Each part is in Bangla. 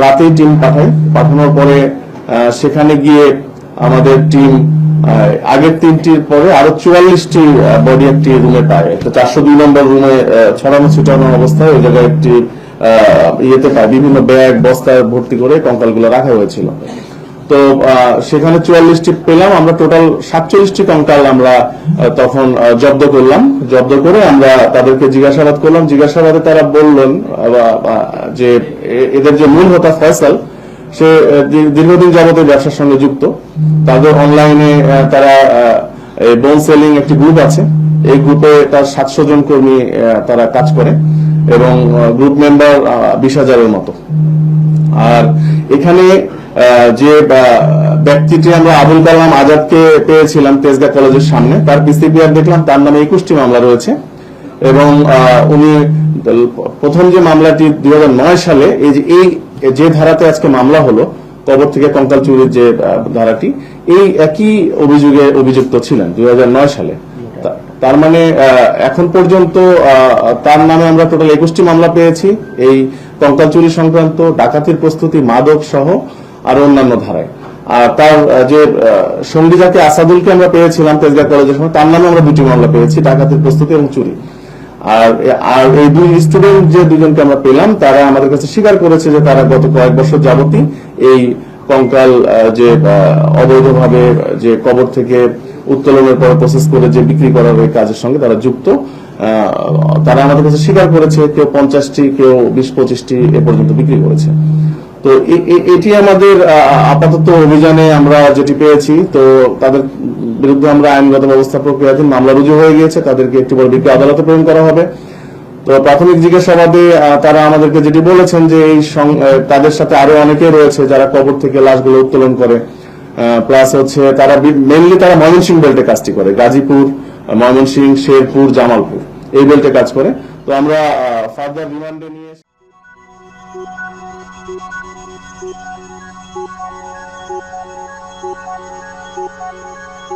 রাতেই টিম পাঠানোর পরে সেখানে গিয়ে আমাদের টিম আগের 3টির পরে আরো 44টি বডি একটি রুমে পায়। তো 402 নম্বর রুমে ছড়ানো ছিটানো অবস্থায় ওই জায়গায় একটি ইয়েতে পায়, বিভিন্ন ব্যাগ বস্তায় ভর্তি করে কঙ্কালগুলো রাখা হয়েছিল। তো সেখানে 44টি পেলাম আমরা, টোটাল 47টি কঙ্কাল আমরা তখন জব্দ করলাম। জব্দ করে আমরা তাদেরকে জিজ্ঞাসাবাদ করলাম। জিজ্ঞাসাবাদে তারা বললেন যে এদের যে মূল হোতা ফয়সাল, সে দীর্ঘদিন যাবত ব্যবসার সঙ্গে যুক্ত। তাদের অনলাইনে তারা বোন সেলিং একটি গ্রুপ আছে, এই গ্রুপে তার 700 জন কর্মী তারা কাজ করে এবং গ্রুপ মেম্বার 20,000-এর মতো। আর এখানে যে ব্যক্তিটি আমরা আবুল কালাম আজাদকে পেয়েছিলাম তেজগাঁ কলেজের সামনে, তার পিসিবিআর দেখলাম, তার নামে 21টি মামলা রয়েছে এবং উনি প্রথম যে মামলাটি 2009 সালে এই যে ধারাতে আজকে মামলা হলো, কবর থেকে কঙ্কাল চুরির যে ধারাটি, এই একই অভিযোগে অভিযুক্ত ছিলেন 2009 সালে। তার মানে এখন পর্যন্ত তার নামে আমরা টোটাল 21টি মামলা পেয়েছি, এই কঙ্কাল চুরি সংক্রান্ত, ডাকাতির প্রস্তুতি, মাদক সহ আরো অন্যান্য ধারায়। আর তার যে সঙ্গী যাকে আসাদুলকে আমরা পেয়েছিলাম তেজগাঁ কলেজের সময়, তার নামে আমরা 2টি মামলা পেয়েছি, ডাকাতির প্রস্তুতি এবং চুরি। আর এই 2 স্টুডেন্ট যে 2জনকে আমরা পেলাম, তারা আমাদের কাছে স্বীকার করেছে যে তারা গত কয়েক বছর যাবতই এই কঙ্কাল যে অবৈধভাবে যে কবর থেকে উত্তোলনের পর প্রসেস করে যে বিক্রি করার ওই কাজের সঙ্গে তারা যুক্ত। তারা আমাদের কাছে স্বীকার করেছে, কেউ 50টি, কেউ 20-25টি এ পর্যন্ত বিক্রি করেছে। তো এটি আমাদের আপাতত অভিযানে আমরা যেটি পেয়েছি। তো তাদের বিরুদ্ধে আমরা আইনগত ব্যবস্থা প্রক্রিয়াধীন, মামলা রুজু হয়ে গিয়েছে, তাদেরকে একটি বড় বিজ্ঞ আদালতে প্রেরণ করা হবে। তো প্রাথমিক জিজ্ঞাসাবাদে তারা আমাদেরকে যেটি বলেছেন যে এই তাদের সাথে আরো অনেকে রয়েছে যারা কবর থেকে লাশগুলো উত্তোলন করে, প্লাস হচ্ছে তারা মেইনলি তারা ময়মনসিংহ বেল্টে কাজটি করে, গাজীপুর, ময়মনসিংহ, শেরপুর, জামালপুর এই বেল্টে কাজ করে। তো আমরা ফার্দার রিমান্ডে নিয়ে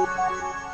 Thank you.